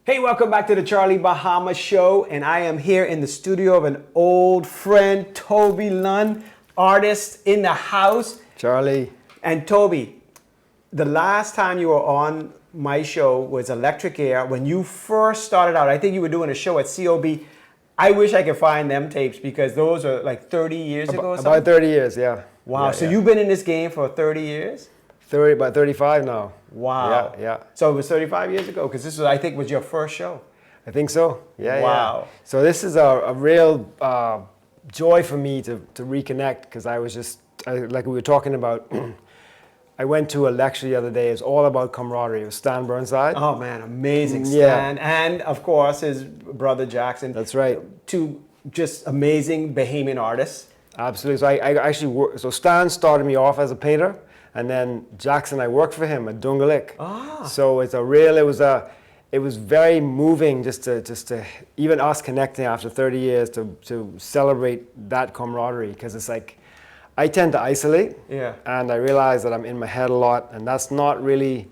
Hey, welcome back to the Charlie Bahama Show, and I am here in the studio of an old friend, Toby Lunn, artist in the house. Charlie. And Toby, the last time you were on my show was Electric Air. When you first started out, I think you were doing a show at COB. I wish I could find them tapes because those are like 30 years ago or something. About 30 years, yeah. Wow, yeah, so yeah. you've been in this game for 30 years? About 35 now. Wow. Yeah. So it was 35 years ago because this was, I think, was your first show. I think so. Yeah. Wow. Yeah. So this is a real joy for me to reconnect because I was just, like we were talking about, I went to a lecture the other day. It's all about camaraderie. It was Stan Burnside. Oh man, amazing Yeah. Stan. And of course his brother Jackson. That's right. Two just amazing Bahamian artists. Absolutely. So I actually so Stan started me off as a painter, and then Jackson, I worked for him at Dungalik. So it was very moving just to even us connecting after 30 years to celebrate that camaraderie, because it's like I tend to isolate, and I realize that I'm in my head a lot, and that's not really.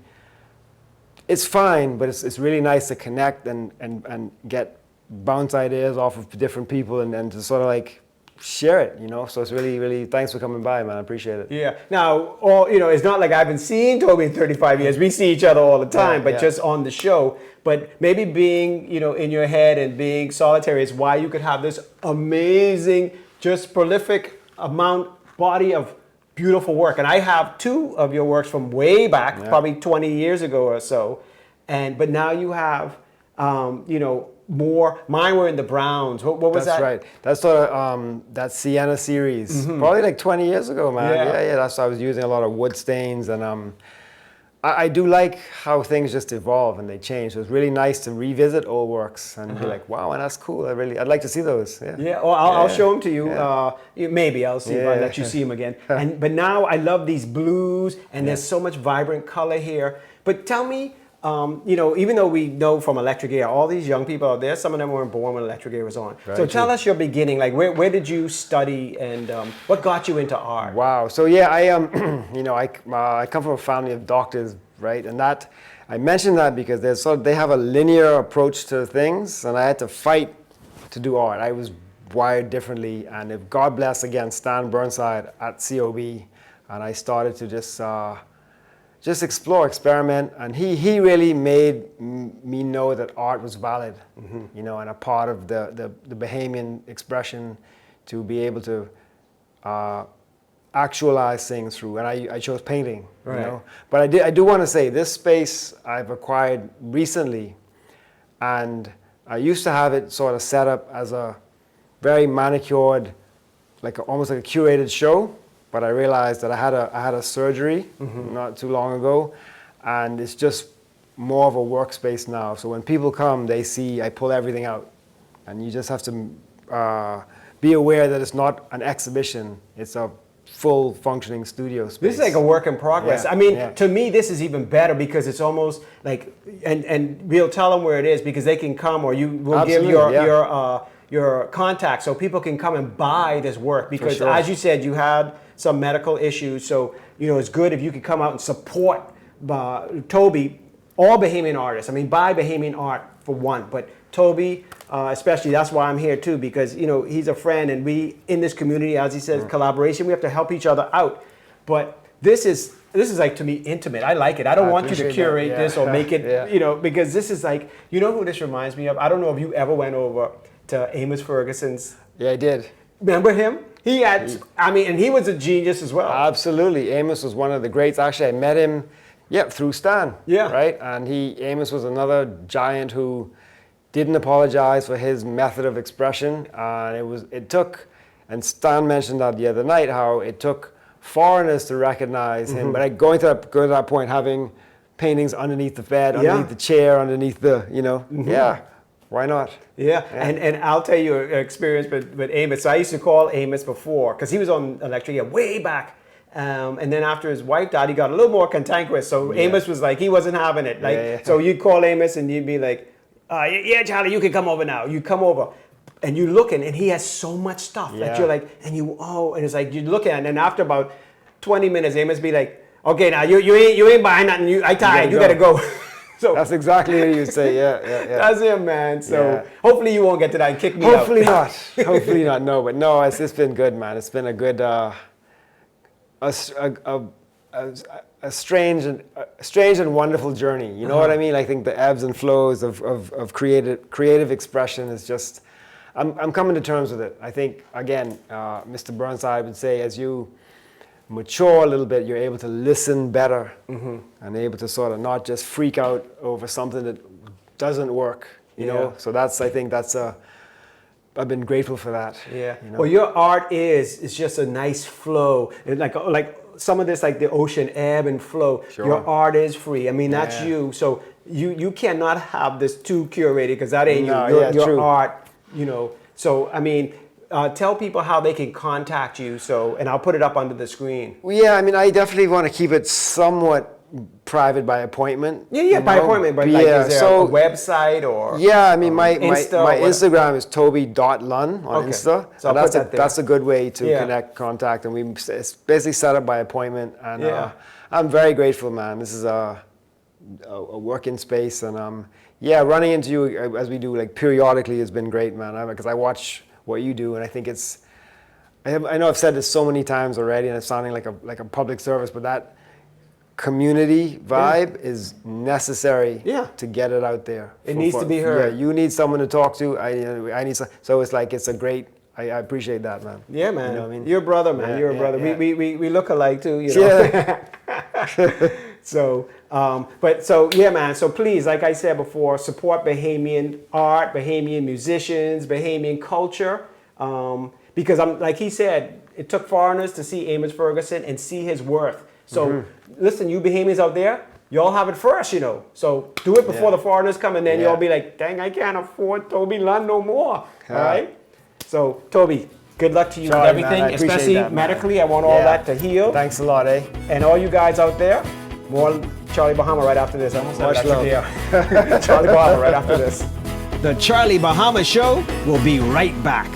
It's fine, but it's really nice to connect and get bounce ideas off of different people and to sort of like share it, you know. So it's really thanks for coming by, man. I appreciate it. Yeah. Now, it's not like I've been seeing Toby in 35 years. We see each other all the time, but just on the show. But maybe being, in your head and being solitary is why you could have this amazing, just prolific body of beautiful work. And I have two of your works from way back, probably 20 years ago or so. But now you have, more. Mine were in the browns. What was that? That's right. That's sort of that Sienna series. Probably like 20 years ago, man. Yeah. That's why I was using a lot of wood stains, and I do like how things just evolve and they change. So it's really nice to revisit old works and be like, wow, and that's cool. I'd like to see those. Yeah. Well, I'll show them to you. Maybe I'll see if I let you see them again. But now I love these blues, and there's so much vibrant color here. But tell me. Even though we know from Electric Air, all these young people out there, some of them weren't born when Electric Air was on. So tell us your beginning, like where did you study and what got you into art? Wow. So yeah, I come from a family of doctors, right? And that, I mentioned that because they have a linear approach to things, and I had to fight to do art. I was wired differently, and if God bless again Stan Burnside at COB, and I started to just explore, experiment, and he really made me know that art was valid, and a part of the Bahamian expression to be able to actualize things through. And I chose painting, But I do want to say this space I've acquired recently, and I used to have it sort of set up as a very manicured, almost like a curated show. But I realized that I had a surgery not too long ago, and it's just more of a workspace now. So when people come, they see I pull everything out, and you just have to be aware that it's not an exhibition; it's a full functioning studio space. This is like a work in progress. Yeah, I mean, to me, this is even better because it's almost like, and we'll tell them where it is because they can come, or you will give your contact so people can come and buy this work because, as you said, you had some medical issues, so it's good if you could come out and support Toby, all Bahamian artists. I mean, buy Bahamian art for one, but Toby, especially, that's why I'm here too, because he's a friend, and we in this community, as he says, collaboration. We have to help each other out. But this is like, to me, intimate. I like it. I don't want you to curate this or make it, because this is like, who this reminds me of? I don't know if you ever went over to Amos Ferguson's. Yeah, I did. Remember him? And he was a genius as well. Absolutely. Amos was one of the greats. Actually, I met him, through Stan. Yeah. Right? And Amos was another giant who didn't apologize for his method of expression. And Stan mentioned that the other night, how it took foreigners to recognize him. But going to that point, having paintings underneath the bed, underneath the chair, underneath the, why not? Yeah. And I'll tell you an experience with Amos. So I used to call Amos before, because he was on Electric Air way back. And then after his wife died, he got a little more cantankerous. So Amos was like, he wasn't having it. So you'd call Amos and you'd be like, Charlie, you can come over now. You come over. And you're looking, and he has so much stuff that you're like, and it's like, you look at it, and then after about 20 minutes, Amos be like, okay, now you ain't buying nothing. I tired. You gotta go. So that's exactly what you say. Yeah. that's it, man. So hopefully you won't get to that and kick me Hopefully out. not. Hopefully not. No, but no, it's been good, man. It's been a good, a strange and wonderful journey. You know what I mean? I think the ebbs and flows of creative expression is just. I'm coming to terms with it. I think again, Mr. Burnside would say, as you mature a little bit, you're able to listen better and able to sort of not just freak out over something that doesn't work. You know. So I think that's I've been grateful for that. Yeah. You know? Well, your art is just a nice flow. Like some of this, like the ocean ebb and flow. Sure. Your art is free. I mean, that's you. So you cannot have this too curated because that ain't you. Your art, you know. So I mean, tell people how they can contact you. So, and I'll put it up under the screen. Well, yeah. I mean, I definitely want to keep it somewhat private by appointment. Yeah, by appointment. But like, is there a website or? Yeah, I mean, my Insta Instagram is Toby.Lunn on Insta. So that's a good way to connect, contact, and it's basically set up by appointment. And I'm very grateful, man. This is a working space, and running into you as we do like periodically has been great, man. Because I watch what you do, and I think I know I've said this so many times already, and it's sounding like a public service, but that community vibe is necessary to get it out there. It needs to be heard. Yeah, you need someone to talk to. I need so it's like it's a great. I appreciate that, man. Yeah, man. You know what I mean? You're a brother, man. Yeah, You're a brother. yeah. We look alike too, you know. Yeah. So, man. So please, like I said before, support Bahamian art, Bahamian musicians, Bahamian culture. Because like he said, it took foreigners to see Amos Ferguson and see his worth. So listen, you Bahamians out there, y'all have it first, you know. So do it before the foreigners come, and then y'all be like, dang, I can't afford Toby Lunn no more. All right? So, Toby, good luck to you with everything, especially medically. I want all that to heal. Thanks a lot, eh? And all you guys out there, more Charlie Bahama right after this. I almost Much said love. Charlie Bahama right after this. The Charlie Bahama Show will be right back.